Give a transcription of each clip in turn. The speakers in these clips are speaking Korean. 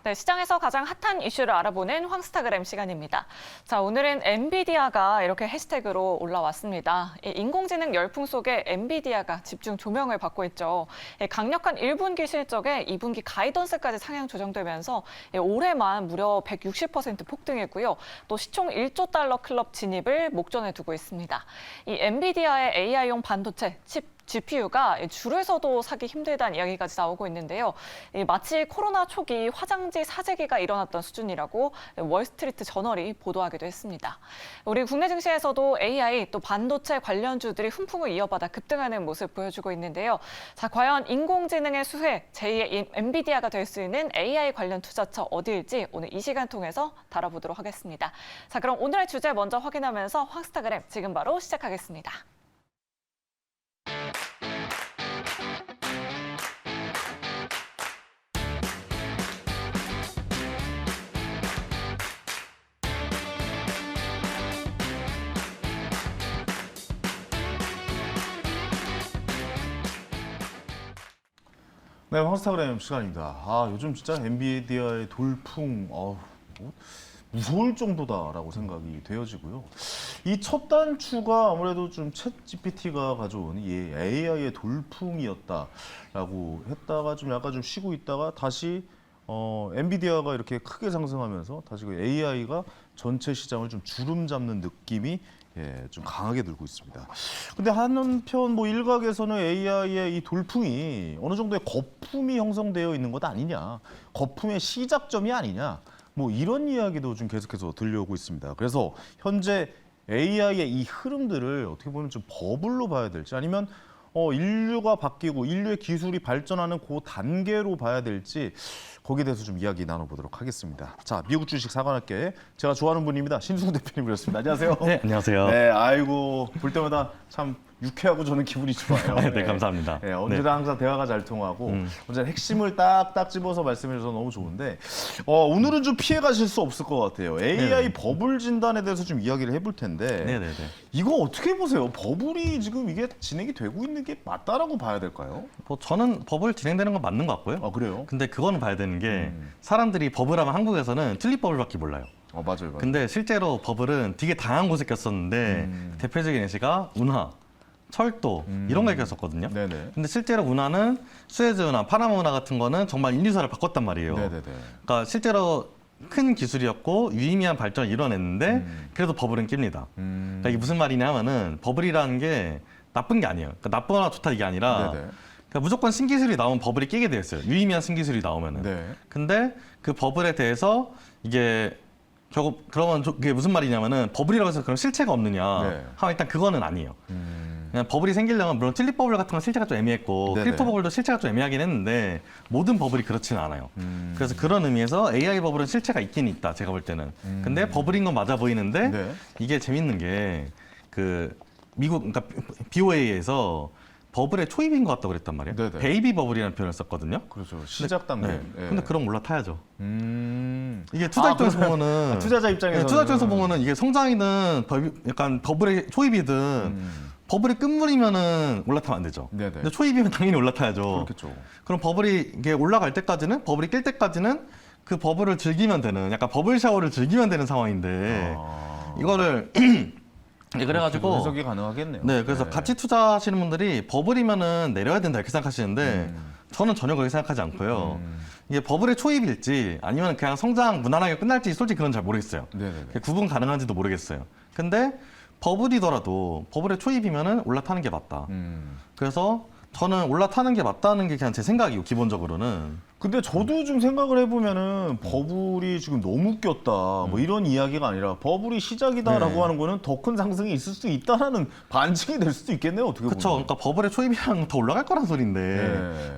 네, 시장에서 가장 핫한 이슈를 알아보는 황스타그램 시간입니다. 자, 오늘은 엔비디아가 이렇게 해시태그로 올라왔습니다. 인공지능 열풍 속에 엔비디아가 집중 조명을 받고 있죠. 강력한 1분기 실적에 2분기 가이던스까지 상향 조정되면서 올해만 무려 160% 폭등했고요. 또 시총 1조 달러 클럽 진입을 목전에 두고 있습니다. 이 엔비디아의 AI용 반도체 칩 GPU가 줄에서도 사기 힘들다는 이야기까지 나오고 있는데요. 마치 코로나 초기 화장지 사재기가 일어났던 수준이라고 월스트리트 저널이 보도하기도 했습니다. 우리 국내 증시에서도 AI 또 반도체 관련주들이 훈풍을 이어받아 급등하는 모습 보여주고 있는데요. 자, 과연 인공지능의 수혜, 제2의 엔비디아가 될 수 있는 AI 관련 투자처 어디일지 오늘 이 시간 통해서 다뤄보도록 하겠습니다. 자, 그럼 오늘의 주제 먼저 확인하면서 황스타그램 지금 바로 시작하겠습니다. 네, 황스타그램 시간입니다. 요즘 진짜 엔비디아의 돌풍, 뭐 무서울 정도다라고 생각이 되어지고요. 이 첫 단추가 아무래도 좀 챗 GPT가 가져온 이 AI의 돌풍이었다라고 했다가 좀 약간 좀 쉬고 있다가 다시 엔비디아가 이렇게 크게 상승하면서 다시 그 AI가 전체 시장을 좀 주름 잡는 느낌이 좀 강하게 들고 있습니다. 근데 한편 뭐 일각에서는 AI의 이 돌풍이 어느 정도의 거품이 형성되어 있는 것 아니냐, 거품의 시작점이 아니냐, 뭐 이런 이야기도 좀 계속해서 들려오고 있습니다. 그래서 현재 AI의 이 흐름들을 어떻게 보면 좀 버블로 봐야 될지 아니면 인류가 바뀌고 인류의 기술이 발전하는 그 단계로 봐야 될지 거기에 대해서 좀 이야기 나눠보도록 하겠습니다. 자, 미국 주식 사관학계 제가 좋아하는 분입니다. 신승훈 대표님이었습니다. 안녕하세요. 네, 안녕하세요. 네, 아이고 볼 때마다 참 유쾌하고 저는 기분이 좋아요. 네, 감사합니다. 네, 언제나 항상 대화가 잘 통하고 언제나 핵심을 딱딱 집어서 말씀해 주셔서 너무 좋은데 오늘은 좀 피해 가실 수 없을 것 같아요. AI 네네. 버블 진단에 대해서 좀 이야기를 해볼 텐데 네네네. 이거 어떻게 보세요? 버블이 지금 이게 진행이 되고 있는 게 맞다라고 봐야 될까요? 뭐 저는 버블 진행되는 건 맞는 것 같고요. 그래요? 근데 그거는 봐야 되는 게 사람들이 버블하면 한국에서는 튤립 버블밖에 몰라요. 맞아요. 근데 실제로 버블은 되게 다양한 곳에 꼈었는데 대표적인 예시가 운하, 철도 이런 거에 꼈었거든요. 네네. 근데 실제로 운하는 수에즈 운하, 파나마 운하 같은 거는 정말 인류사를 바꿨단 말이에요. 네네네. 그러니까 실제로 큰 기술이었고 유의미한 발전을 이뤄냈는데 그래도 버블은 낍니다. 그러니까 이게 무슨 말이냐면은 버블이라는 게 나쁜 게 아니에요. 그러니까 나쁘거나 좋다 이게 아니라 네네. 그러니까 무조건 신기술이 나오면 버블이 끼게 되어 있어요. 유의미한 신기술이 나오면은. 네. 근데 그 버블에 대해서 이게 결국 그러면 그게 무슨 말이냐면은 버블이라고 해서 그럼 실체가 없느냐 네. 하면 일단 그거는 아니에요. 그냥 버블이 생기려면 물론 튤립 버블 같은 건 실체가 좀 애매했고 네네. 크립토 버블도 실체가 좀 애매하긴 했는데 모든 버블이 그렇지는 않아요. 그래서 그런 의미에서 AI 버블은 실체가 있긴 있다 제가 볼 때는. 근데 버블인 건 맞아 보이는데 네. 이게 재밌는 게 그 미국 그러니까 BOA에서 버블의 초입인 것 같다고 그랬단 말이에요. 네네. 베이비 버블이라는 표현을 썼거든요. 그렇죠. 시작 단계. 네. 예. 근데 그럼 올라타야죠. 이게 아, 투자 입장에서 보면은 투자자 입장에서는 투자 입장에서 보면은 이게 성장이든 약간 버블의 초입이든 버블이 끝물이면은 올라타면 안 되죠. 네네. 근데 초입이면 당연히 올라타야죠. 그렇겠죠. 그럼 버블이 이게 올라갈 때까지는 버블이 낄 때까지는 그 버블을 즐기면 되는 약간 버블 샤워를 즐기면 되는 상황인데 이거를 네, 그래가지고 해석이 가능하겠네요. 네, 그래서 네. 같이 투자하시는 분들이 버블이면은 내려야 된다 이렇게 생각하시는데 저는 전혀 그렇게 생각하지 않고요. 이게 버블의 초입일지 아니면 그냥 성장 무난하게 끝날지 솔직히 그건 잘 모르겠어요. 네네네. 구분 가능한지도 모르겠어요. 근데 버블이더라도 버블의 초입이면은 올라타는 게 맞다. 그래서 저는 올라타는 게 맞다는 게 그냥 제 생각이고 기본적으로는. 근데 저도 좀 생각을 해보면은 버블이 지금 너무 꼈다 뭐 이런 이야기가 아니라 버블이 시작이다라고 네. 하는 거는 더 큰 상승이 있을 수 있다라는 반증이 될 수도 있겠네요. 어떻게 보면. 그렇죠. 그러니까 버블의 초입이랑 더 올라갈 거란 소리인데.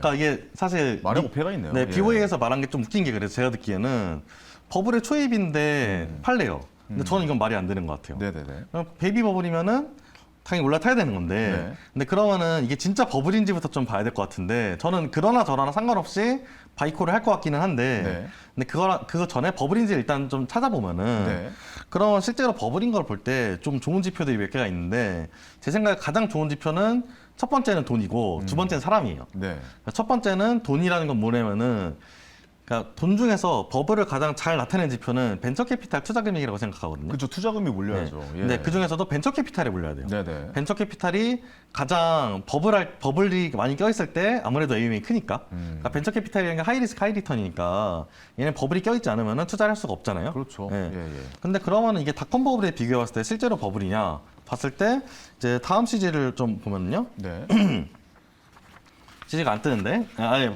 그러니까 이게 사실 말에 어폐가 있네요. 네, 예. BOA에서 말한 게 좀 웃긴 게 그래서 제가 듣기에는 버블의 초입인데 팔래요. 근데 저는 이건 말이 안 되는 것 같아요. 네네네. 그럼 베이비 버블이면은 당연히 올라타야 되는 건데 네. 근데 그러면은 이게 진짜 버블인지부터 좀 봐야 될 것 같은데 저는 그러나 저러나 상관없이 바이코를 할 것 같기는 한데 네. 근데 그거 전에 버블인지 일단 좀 찾아보면은 네. 그러면 실제로 버블인 걸 볼 때 좀 좋은 지표들이 몇 개가 있는데 제 생각에 가장 좋은 지표는 첫 번째는 돈이고 두 번째는 사람이에요. 네. 첫 번째는 돈이라는 건 뭐냐면은 그러니까 돈 중에서 버블을 가장 잘 나타내는 지표는 벤처 캐피탈 투자 금액이라고 생각하거든요. 그렇죠. 투자금이 몰려야죠. 네. 예. 근데 그 중에서도 벤처 캐피탈에 몰려야 돼요. 네네. 벤처 캐피탈이 가장 버블이 많이 껴있을 때 아무래도 AUM이 크니까. 그러니까 벤처 캐피탈이라는 게 하이 리스크 하이 리턴이니까 얘는 버블이 껴있지 않으면 투자를 할 수가 없잖아요. 그렇죠. 예. 예, 예. 근데 그러면 이게 닷컴 버블에 비교해 봤을 때 실제로 버블이냐 봤을 때 이제 다음 CG를 좀 보면요. 네. CG가 안 뜨는데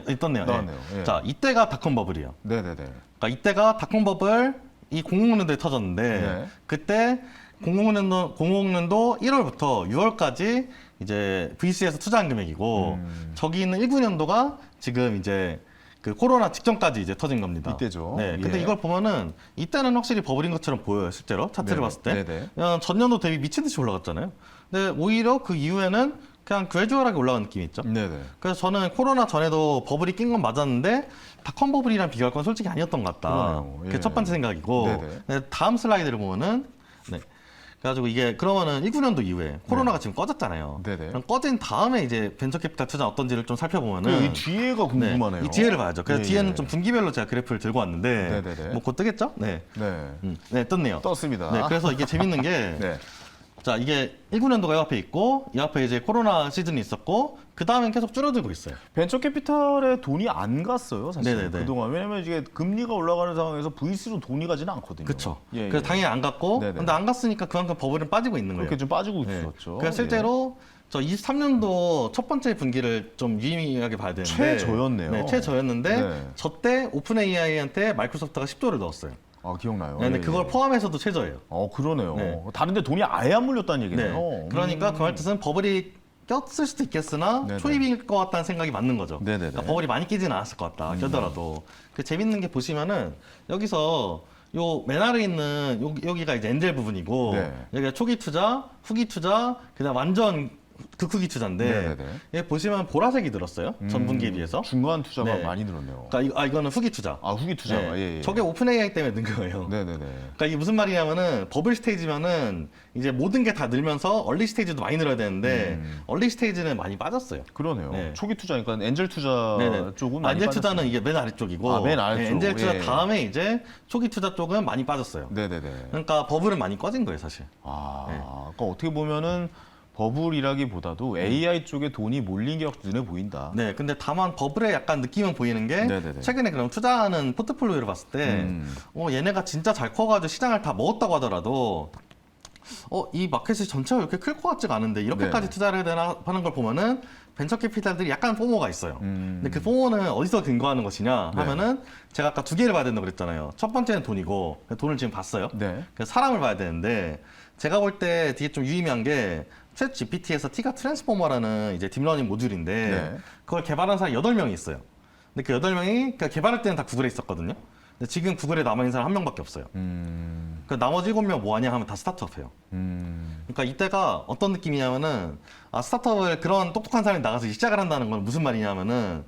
있던네요. 나왔네요. 예. 자, 이때가 닷컴 버블이에요. 네네네. 그러니까 이때가 닷컴 버블 이 00년도에 터졌는데 네. 그때 00년도 1월부터 6월까지 이제 VC에서 투자한 금액이고 저기 있는 19년도가 지금 이제 그 코로나 직전까지 이제 터진 겁니다. 이때죠. 네. 근데 예. 이걸 보면은 이때는 확실히 버블인 것처럼 보여요, 실제로 차트를 네네. 봤을 때. 네네. 그냥 전년도 대비 미친 듯이 올라갔잖아요. 근데 오히려 그 이후에는 그냥 그래주얼하게 올라간 느낌이 있죠. 네네. 그래서 저는 코로나 전에도 버블이 낀 건 맞았는데 닷컴 버블이랑 비교할 건 솔직히 아니었던 것 같다. 그러네요. 예. 그게 첫 번째 생각이고 네네. 네, 다음 슬라이드를 보면은 네. 그래가지고 이게 그러면은 19년도 이후에 코로나가 지금 꺼졌잖아요. 네네. 그럼 꺼진 다음에 이제 벤처 캐피탈 투자 어떤지를 좀 살펴보면은 이 뒤에가 궁금하네요. 이 뒤에를 봐야죠. 그래서 예, 뒤에는 예. 좀 분기별로 제가 그래프를 들고 왔는데 네네네. 뭐 곧 뜨겠죠? 네. 네. 네, 떴네요. 떴습니다. 네, 그래서 이게 재밌는 게 네. 자, 이게 19년도가 이 앞에 있고 이 앞에 이제 코로나 시즌이 있었고 그 다음엔 계속 줄어들고 있어요. 벤처 캐피탈에 돈이 안 갔어요, 사실. 네네네. 그동안. 왜냐면 이게 금리가 올라가는 상황에서 VC로 돈이 가지는 않거든요. 그렇죠. 예, 그래서 예. 당연히 안 갔고 네네. 근데 안 갔으니까 그만큼 버블은 빠지고 있는 거예요. 그렇게 좀 빠지고 네. 있었죠. 그래서 실제로 저 23년도 첫 번째 분기를 좀 유의미하게 봐야 되는데 최저였네요. 네, 최저였는데 네. 저 때 오픈 AI한테 마이크로소프트가 10조를 넣었어요. 아, 기억나요. 네, 근데 예, 그걸 예. 포함해서도 최저예요. 그러네요. 네. 다른데 돈이 아예 안 물렸다는 네. 얘기네요. 그러니까 그 말 뜻은 버블이 꼈을 수도 있겠으나 네네. 초입일 것 같다는 생각이 맞는 거죠. 네네네. 그러니까 버블이 많이 끼지는 않았을 것 같다. 껴더라도. 그 재밌는 게 보시면은 여기서 요 맨 아래 있는 여기가 이제 엔젤 부분이고 네. 여기가 초기 투자, 후기 투자, 그다음 완전 극후기 투자인데 네네네. 여기 보시면 보라색이 들었어요. 전분기에 비해서. 중간 투자가 네. 많이 늘었네요. 그러니까 이거는 후기 투자. 아, 후기 투자가. 네. 예, 예. 저게 오픈 AI 때문에 는 거예요. 네네네. 그러니까 이게 무슨 말이냐면은 버블 스테이지면은 이제 모든 게 다 늘면서 얼리 스테이지도 많이 늘어야 되는데 얼리 스테이지는 많이 빠졌어요. 그러네요. 네. 초기 투자니까 엔젤 투자 네네. 쪽은 많이 엔젤 빠졌어요. 투자는 이게 맨 아래쪽이고 아, 맨 아래쪽. 엔젤 투자 예. 다음에 이제 초기 투자 쪽은 많이 빠졌어요. 네네네. 그러니까 버블은 많이 꺼진 거예요, 사실. 그러니까 어떻게 보면은 버블이라기보다도 AI 쪽에 돈이 몰린 게 눈에 보인다. 네, 근데 다만 버블의 약간 느낌은 보이는 게 네네네. 최근에 그럼 투자하는 포트폴리오를 봤을 때 얘네가 진짜 잘 커가지고 시장을 다 먹었다고 하더라도 이 마켓이 전체가 이렇게 클 것 같지가 않은데 이렇게까지 네. 투자를 해야 되나 하는 걸 보면은 벤처 캐피탈들이 약간 포모가 있어요. 근데 그 포모는 어디서 근거하는 것이냐 하면은 제가 아까 두 개를 봐야 된다고 그랬잖아요. 첫 번째는 돈이고 돈을 지금 봤어요. 네. 그래서 사람을 봐야 되는데 제가 볼 때 되게 좀 유의미한 게 챗 GPT에서 T가 트랜스포머라는 이제 딥러닝 모듈인데 네. 그걸 개발한 사람이 8명이 있어요. 근데 그 8명이 그러니까 개발할 때는 다 구글에 있었거든요. 근데 지금 구글에 남아있는 사람 한 명밖에 없어요. 그 나머지 7명 뭐 하냐 하면 다 스타트업이에요. 그러니까 이때가 어떤 느낌이냐면은 스타트업을 그런 똑똑한 사람이 나가서 시작을 한다는 건 무슨 말이냐면은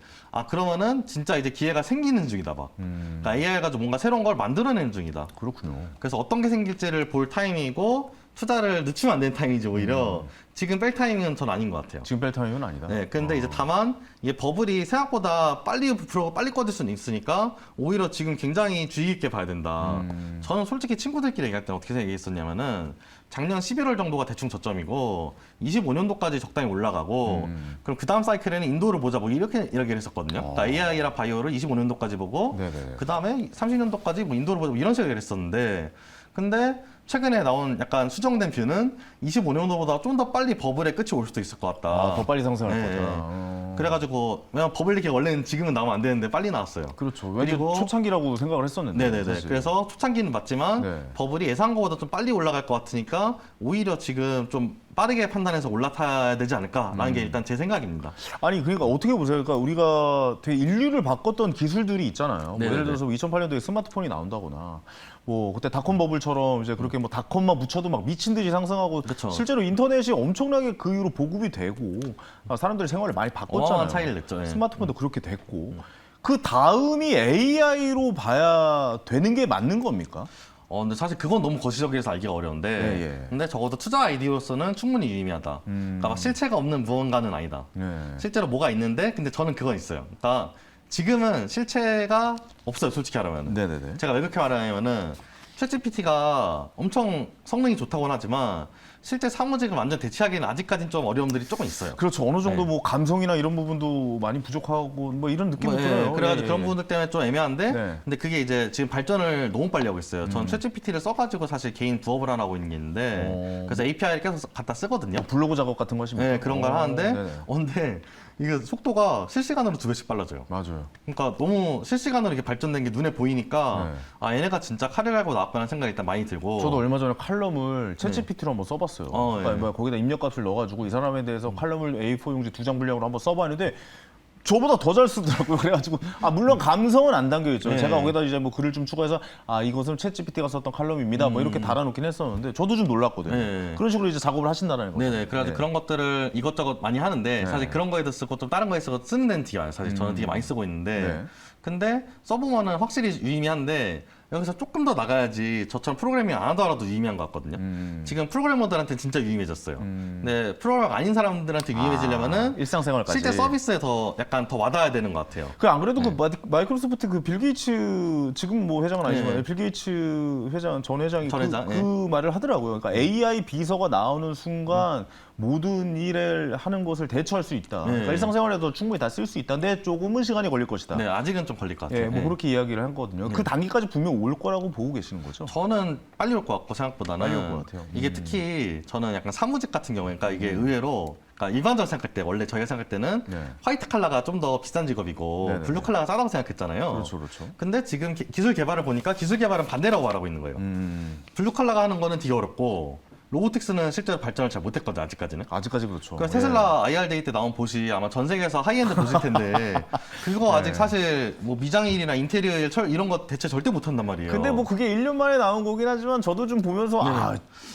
그러면은 진짜 이제 기회가 생기는 중이다 봐. 그러니까 AI 가지고 뭔가 새로운 걸 만들어내는 중이다. 그렇군요. 그래서 어떤 게 생길지를 볼 타이밍이고 투자를 늦추면 안 되는 타이밍이지 오히려 지금 뺄 타이밍은 전 아닌 것 같아요. 지금 뺄 타임은 아니다. 네, 근데 이제 다만 이게 버블이 생각보다 빨리 부풀고 빨리 꺼질 수는 있으니까 오히려 지금 굉장히 주의 깊게 봐야 된다. 저는 솔직히 친구들끼리 얘기할 때 어떻게 얘기했었냐면은 작년 11월 정도가 대충 저점이고 25년도까지 적당히 올라가고 그럼 그 다음 사이클에는 인도를 보자 뭐 이렇게 했었거든요. 그러니까 AI랑 바이오를 25년도까지 보고 네네. 그 다음에 30년도까지 뭐 인도를 보자 뭐 이런 식으로 했었는데 근데 최근에 나온 약간 수정된 뷰는 25년도보다 좀 더 빨리 버블의 끝이 올 수도 있을 것 같다. 더 빨리 상승할 네. 거다. 그래가지고 왜냐면 버블리기 원래는 지금은 나오면 안 되는데 빨리 나왔어요. 그렇죠. 왠지 그리고 초창기라고 생각을 했었는데. 네네네. 사실. 그래서 초창기는 맞지만 네. 버블이 예상한 것보다 좀 빨리 올라갈 것 같으니까 오히려 지금 좀 빠르게 판단해서 올라타야 되지 않을까라는 게 일단 제 생각입니다. 아니 그러니까 어떻게 보세요? 그러니까 우리가 되게 인류를 바꿨던 기술들이 있잖아요. 뭐 네네네. 예를 들어서 2008년도에 스마트폰이 나온다거나 뭐 그때 닷컴 버블처럼 이제 그렇게 뭐 닷컴만 붙여도 막 미친 듯이 상승하고 그쵸. 실제로 인터넷이 엄청나게 그 이후로 보급이 되고 사람들이 생활을 많이 바꿨잖아요. 어마어마한 차이를 냈죠. 예. 스마트폰도 그렇게 됐고 그 다음이 AI로 봐야 되는 게 맞는 겁니까? 근데 사실 그건 너무 거시적이라서 알기가 어려운데 예, 예. 근데 적어도 투자 아이디어로서는 충분히 유의미하다. 그러니까 막 실체가 없는 무언가는 아니다. 네. 실제로 뭐가 있는데 근데 저는 그건 있어요. 그러니까 지금은 실체가 없어요, 솔직히 말하면. 네네네. 제가 왜 그렇게 말하냐면은 챗GPT가 엄청 성능이 좋다고는 하지만 실제 사무직을 완전 대체하기는 아직까지는 좀 어려움들이 조금 있어요. 그렇죠. 어느 정도 네. 뭐 감성이나 이런 부분도 많이 부족하고 뭐 이런 느낌이 뭐, 예, 들어요. 그래가지고 예, 그런 예. 부분들 때문에 좀 애매한데, 네. 근데 그게 이제 지금 발전을 너무 빨리 하고 있어요. 저는 챗GPT를 써가지고 사실 개인 부업을 하나 하고 있는 게 있는데, 그래서 API를 계속 갖다 쓰거든요. 블로그 작업 같은 거 하시면 네, 그런 걸 하는데, 네네. 근데 이게 속도가 실시간으로 2배씩 빨라져요. 맞아요. 그러니까 너무 실시간으로 이렇게 발전된 게 눈에 보이니까, 네. 아, 얘네가 진짜 칼을 갈고 나왔구나 생각이 일단 많이 들고. 저도 얼마 전에 칼럼을 챗GPT로 한번 써봤어요. 그러니까 예. 뭐 거기다 입력값을 넣어가지고 이 사람에 대해서 칼럼을 A4 용지 2장 분량으로 한번 써봤는데 저보다 더 잘 쓰더라고요. 그래가지고 물론 감성은 안 담겨 있죠. 네. 제가 거기다 이제 뭐 글을 좀 추가해서 이것은 챗GPT가 썼던 칼럼입니다. 뭐 이렇게 달아놓긴 했었는데 저도 좀 놀랐거든요. 네. 그런 식으로 이제 작업을 하신다는 거죠. 네네. 그래가지고 그런 것들을 이것저것 많이 하는데 사실 그런 거에도 쓰고 좀 다른 거에 쓰고 쓰는 데는 되게 많아요. 사실 저는 되게 많이 쓰고 있는데 네. 근데 써보면은 확실히 유의미한데 여기서 조금 더 나가야지 저처럼 프로그래밍 안 하더라도 유의미한 것 같거든요. 지금 프로그래머들한테 진짜 유의미해졌어요. 근데 프로그래머 아닌 사람들한테 유의미해지려면은 일상생활까지. 실제 서비스에 더 약간 더 와닿아야 되는 것 같아요. 그 안 그래도 그 마이크로소프트 그 빌 게이츠 지금 뭐 회장은 아니지만 네. 빌 게이츠 회장 전 회장이 전 회장, 그 말을 하더라고요. 그러니까 AI 비서가 나오는 순간 모든 일을 하는 것을 대처할 수 있다. 그러니까 네. 일상생활에도 충분히 다 쓸 수 있다. 근데 조금은 시간이 걸릴 것이다. 네, 아직은 좀 걸릴 것 같아요. 예, 뭐 네. 그렇게 이야기를 했거든요. 그 단계까지 분명 올 거라고 보고 계시는 거죠. 저는 빨리 올 것 같고 생각보다는 빨리 올 것 같아요. 이게 특히 저는 약간 사무직 같은 경우에 그러니까 이게 의외로 그러니까 일반적으로 생각할 때 원래 저희가 생각할 때는 네. 화이트 칼라가 좀 더 비싼 직업이고 네네네. 블루 칼라가 싸다고 생각했잖아요. 그렇죠, 그렇죠. 근데 지금 기술 개발을 보니까 기술 개발은 반대라고 말하고 있는 거예요. 블루 칼라가 하는 거는 되게 어렵고 로보틱스는 실제로 발전을 잘 못했거든요, 아직까지는. 아직까지 그렇죠. 그러니까 테슬라 IR데이 때 나온 보시 아마 전 세계에서 하이엔드 보실 텐데 그거 아직 사실 뭐 미장일이나 인테리어 철 이런 거 대체 절대 못한단 말이에요. 근데 뭐 그게 1년 만에 나온 거긴 하지만 저도 좀 보면서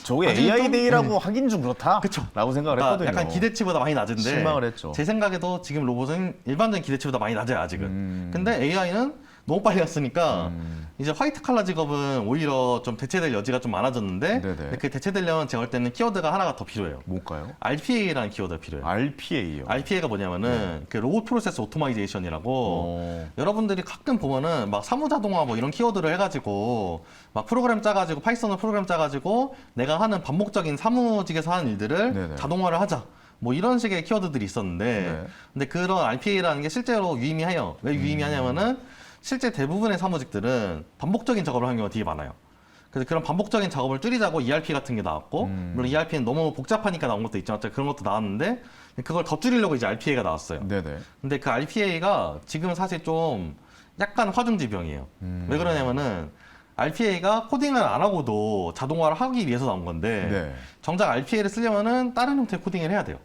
저게 아직은 AI 좀- 데이라고 하긴 좀 그렇다. 그쵸. 라고 생각을 그러니까 했거든요. 약간 기대치보다 많이 낮은데 실망을 했죠. 제 생각에도 지금 로봇은 일반적인 기대치보다 많이 낮아요 아직은. 근데 AI는 너무 빨리 왔으니까 이제 화이트 칼라 직업은 오히려 좀 대체될 여지가 좀 많아졌는데 네네. 근데 그 대체되려면 제가 볼 때는 키워드가 하나가 더 필요해요. 뭘까요? RPA라는 키워드가 필요해요. RPA요. RPA가 뭐냐면은 그 로봇 프로세스 오토마이제이션이라고 여러분들이 가끔 보면은 막 사무자동화 뭐 이런 키워드를 해가지고 막 프로그램 짜가지고 파이썬으로 프로그램 짜가지고 내가 하는 반복적인 사무직에서 하는 일들을 네네. 자동화를 하자. 뭐 이런 식의 키워드들이 있었는데 네. 근데 그런 RPA라는 게 실제로 유의미해요. 왜 유의미하냐면은 실제 대부분의 사무직들은 반복적인 작업을 하는 경우가 되게 많아요. 그래서 그런 반복적인 작업을 줄이자고 ERP 같은 게 나왔고 물론 ERP는 너무 복잡하니까 나온 것도 있지만 그런 것도 나왔는데 그걸 더 줄이려고 이제 RPA가 나왔어요. 네네. 근데 그 RPA가 지금은 사실 좀 약간 화중지병이에요. 왜 그러냐면은 RPA가 코딩을 안 하고도 자동화를 하기 위해서 나온 건데 네. 정작 RPA를 쓰려면은 다른 형태의 코딩을 해야 돼요.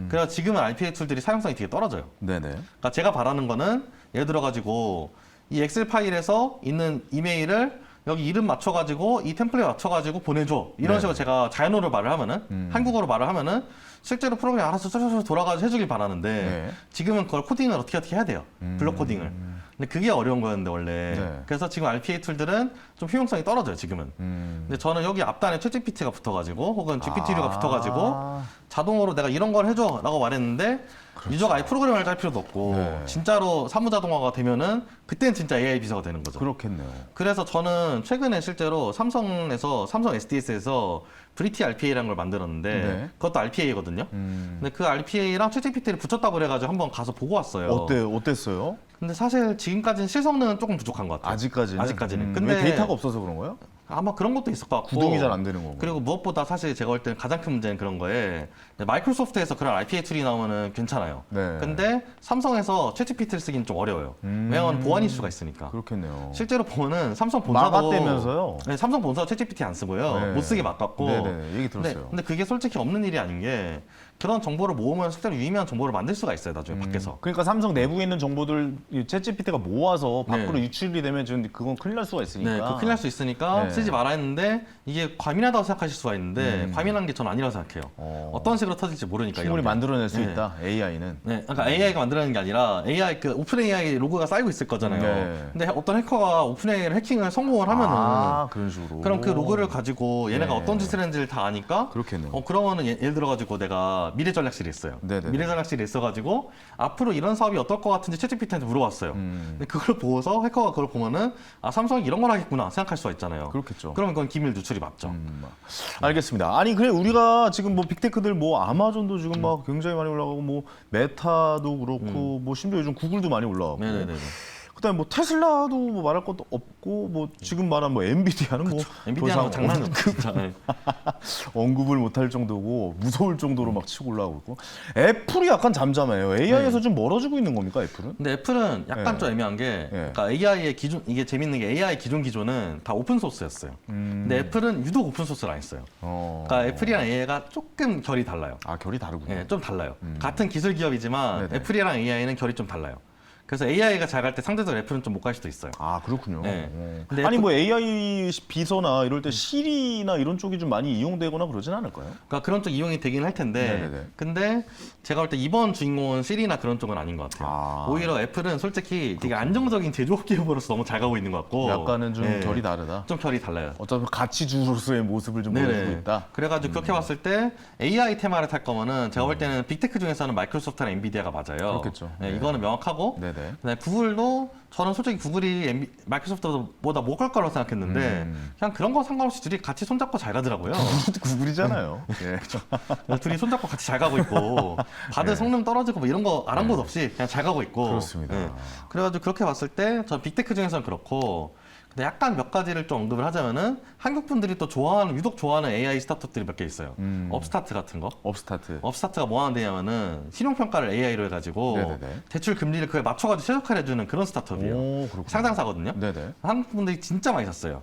그래서 지금은 RPA 툴들이 사용성이 되게 떨어져요. 네네. 그러니까 제가 바라는 거는 예를 들어 가지고 이 엑셀 파일에서 있는 이메일을 여기 이름 맞춰가지고 이 템플릿 맞춰가지고 보내줘 이런 네. 식으로 제가 자연어로 말을 하면은 한국어로 말을 하면은 실제로 프로그램이 알아서 쩌쩌쩌 돌아가서 해주길 바라는데 네. 지금은 그걸 코딩을 어떻게 해야 돼요 블록 코딩을 근데 그게 어려운 거였는데 원래 네. 그래서 지금 RPA 툴들은 좀 효용성이 떨어져요 지금은 근데 저는 여기 앞단에 챗GPT가 붙어가지고 혹은 GPT류가 붙어가지고 자동으로 내가 이런 걸 해줘 라고 말했는데 유저가 아예 프로그램을 짤 필요도 없고 네. 진짜로 사무자동화가 되면은 그때는 진짜 AI 비서가 되는 거죠. 그렇겠네요. 그래서 저는 최근에 실제로 삼성 SDS에서 브리티 RPA라는 걸 만들었는데 네. 그것도 RPA거든요. 근데 그 RPA랑 챗GPT를 붙였다고 그래가지고 한번 가서 보고 왔어요. 어땠어요? 근데 사실 지금까지는 실성능은 조금 부족한 것 같아요. 아직까지는. 아직까지는. 근데 왜 데이터가 없어서 그런 거예요? 아마 그런 것도 있을 것 같고 구동이 잘 안 되는 거고. 그리고 무엇보다 사실 제가 볼 때는 가장 큰 문제는 그런 거에 마이크로소프트에서 그런 RPA 툴이 나오면은 괜찮아요. 네. 근데 삼성에서 챗GPT를 쓰기는 좀 어려워요. 왜냐하면 보안 이슈가 있으니까. 그렇겠네요. 실제로 보면은 삼성 본사도 막았다면서요? 네, 삼성 본사 챗GPT 안 쓰고요. 네. 못 쓰게 막았고. 네네, 얘기 들었어요. 근데 그게 솔직히 없는 일이 아닌 게 그런 정보를 모으면 실제로 유의미한 정보를 만들 수가 있어요. 나중에 밖에서. 그러니까 삼성 내부에 있는 정보들 이 챗GPT가 모아서 밖으로 네. 유출이 되면 지금 그건 큰일 날 수가 있으니까. 네, 그 큰일 날 수 있으니까 네. 쓰지 말아야 했는데 이게 과민하다고 생각하실 수가 있는데 과민한 게 저는 아니라고 생각해요. 어떤 식으로 터질지 모르니까. 충분히 이런 게. 만들어낼 수 네. 있다. AI는. 네, 그러니까 AI가 만들어내는 게 아니라 AI 그 오픈 AI 로고가 쌓이고 있을 거잖아요. 네. 근데 어떤 해커가 오픈 AI를 해킹을 성공을 하면은 그런 식으로. 그럼 그 로고를 가지고 얘네가 네. 어떤 짓을 했는지를 다 아니까 그렇겠네요. 그러면은 예를 들어 가지고 내가 애플에다가 미래전략실이 있어요. 네네네. 미래전략실이 있어가지고 앞으로 이런 사업이 어떨 것 같은지 챗GPT한테 물어봤어요. 근데 그걸 보고서 해커가 그걸 보면은 삼성이 이런 걸 하겠구나 생각할 수가 있잖아요. 그렇겠죠. 그러면 그건 기밀 누출이 맞죠. 알겠습니다. 아니 그래 우리가 지금 뭐 빅테크들 뭐 아마존도 지금 막 굉장히 많이 올라가고 뭐 메타도 그렇고 뭐 심지어 요즘 구글도 많이 올라가고. 네네네. 그다음에 뭐 테슬라도 뭐 말할 것도 없고 뭐 지금 말한 뭐 엔비디아는 뭐 엔비디아는 장난이 없죠. 진짜. 네. 언급을 못할 정도고 무서울 정도로 막 치고 올라오고 있고 애플이 약간 잠잠해요. AI에서 좀 멀어지고 있는 겁니까 애플은? 근데 애플은 약간 네. 좀 애매한 게, 네. 그러니까 AI의 기존, 이게 재밌는 게 AI 기존은 다 오픈 소스였어요. 근데 애플은 유독 오픈 소스를 안 했어요. 그러니까 애플이랑 AI가 조금 결이 달라요. 아 결이 다르군요. 네, 좀 달라요. 같은 기술 기업이지만 네네. 애플이랑 AI는 결이 좀 달라요. 그래서 AI가 잘 갈 때 상대적으로 애플은 좀 못 갈 수도 있어요. 아 그렇군요. 네. 어. 근데 아니 애플- 뭐 AI 비서나 이럴 때 시리나 이런 쪽이 좀 많이 이용되거나 그러진 않을까요? 그러니까 그런 쪽 이용이 되긴 할 텐데, 네네네. 근데 제가 볼 때 이번 주인공은 시리나 그런 쪽은 아닌 것 같아요. 아. 오히려 애플은 솔직히 되게 안정적인 제조업 기업으로서 너무 잘 가고 있는 것 같고, 약간은 좀 네. 결이 다르다. 좀 결이 달라요. 어차피 가치주로서의 모습을 좀 보여주고 있다. 그래가지고 그렇게 봤을 때 AI 테마를 탈 거면은 제가 볼 때는 빅테크 중에서는 마이크로소프트랑 엔비디아가 맞아요. 그렇겠죠. 네, 네. 이거는 명확하고, 네네. 그다음에 구글도 저는 솔직히 구글이 마이크로소프트보다 못 갈 거라고 생각했는데 그냥 그런 거 상관없이 둘이 같이 손잡고 잘 가더라고요. 구글이잖아요. 예. 둘이 손잡고 같이 잘 가고 있고 다들 성능 떨어지고 뭐 이런 거 아랑곳 없이 그냥 잘 가고 있고. 그렇습니다. 그래가지고 그렇게 봤을 때 저 빅테크 중에서는 그렇고. 근데 약간 몇 가지를 좀 언급을 하자면은 한국 분들이 또 유독 좋아하는 AI 스타트업들이 몇 개 있어요. 업스타트 같은 거. 업스타트. 업스타트가 뭐 하는 데냐면은 신용평가를 AI로 해가지고 네네네. 대출 금리를 그에 맞춰가지고 최적화해주는 그런 스타트업이에요. 오, 그렇군요. 상장사거든요. 네네. 한국 분들이 진짜 많이 샀어요.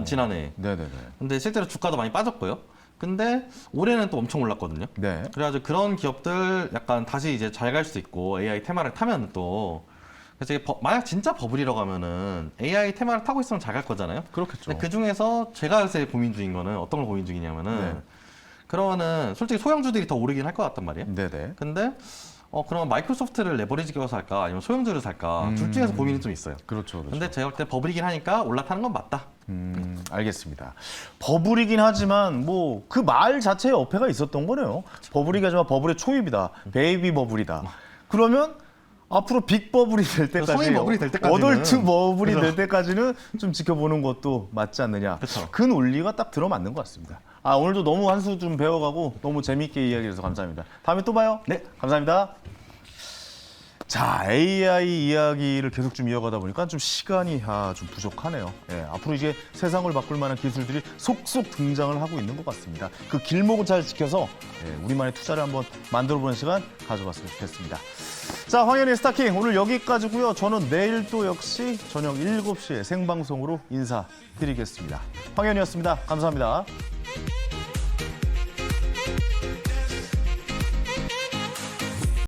지난해. 네네네. 근데 실제로 주가도 많이 빠졌고요. 근데 올해는 또 엄청 올랐거든요. 네. 그래가지고 그런 기업들 약간 다시 이제 잘 갈 수 있고 AI 테마를 타면 또 그래서 이게 만약 진짜 버블이라고 하면은 AI 테마를 타고 있으면 잘 갈 거잖아요. 그렇겠죠. 근데 그 중에서 제가 요새 고민 중인 거는 어떤 걸 고민 중이냐면은 네. 그러면은 솔직히 소형주들이 더 오르긴 할 것 같단 말이에요. 네네. 근데 그럼 마이크로소프트를 레버리지 끼워서 살까 아니면 소형주를 살까 둘 중에서 고민이 좀 있어요. 그렇죠. 그렇죠. 근데 제가 볼 때 버블이긴 하니까 올라타는 건 맞다. 알겠습니다. 버블이긴 하지만 뭐 그 말 자체에 어폐가 있었던 거네요. 버블이긴 하지만 버블의 초입이다. 베이비 버블이다. 그러면 앞으로 빅 버블이 될 때까지, 성인 버블이 될 때까지는. 어덜트 버블이 그죠. 될 때까지는 좀 지켜보는 것도 맞지 않느냐. 그쵸. 그 논리가 딱 들어맞는 것 같습니다. 아 오늘도 너무 한 수 좀 배워가고 너무 재밌게 이야기해서 감사합니다. 다음에 또 봐요. 네. 감사합니다. 자, AI 이야기를 계속 좀 이어가다 보니까 좀 시간이 좀 부족하네요. 예, 앞으로 이제 세상을 바꿀 만한 기술들이 속속 등장을 하고 있는 것 같습니다. 그 길목을 잘 지켜서 우리만의 투자를 한번 만들어보는 시간 가져봤으면 좋겠습니다. 자, 황현희의 스타킹 오늘 여기까지고요. 저는 내일 또 역시 저녁 7시에 생방송으로 인사드리겠습니다. 황현희였습니다. 감사합니다.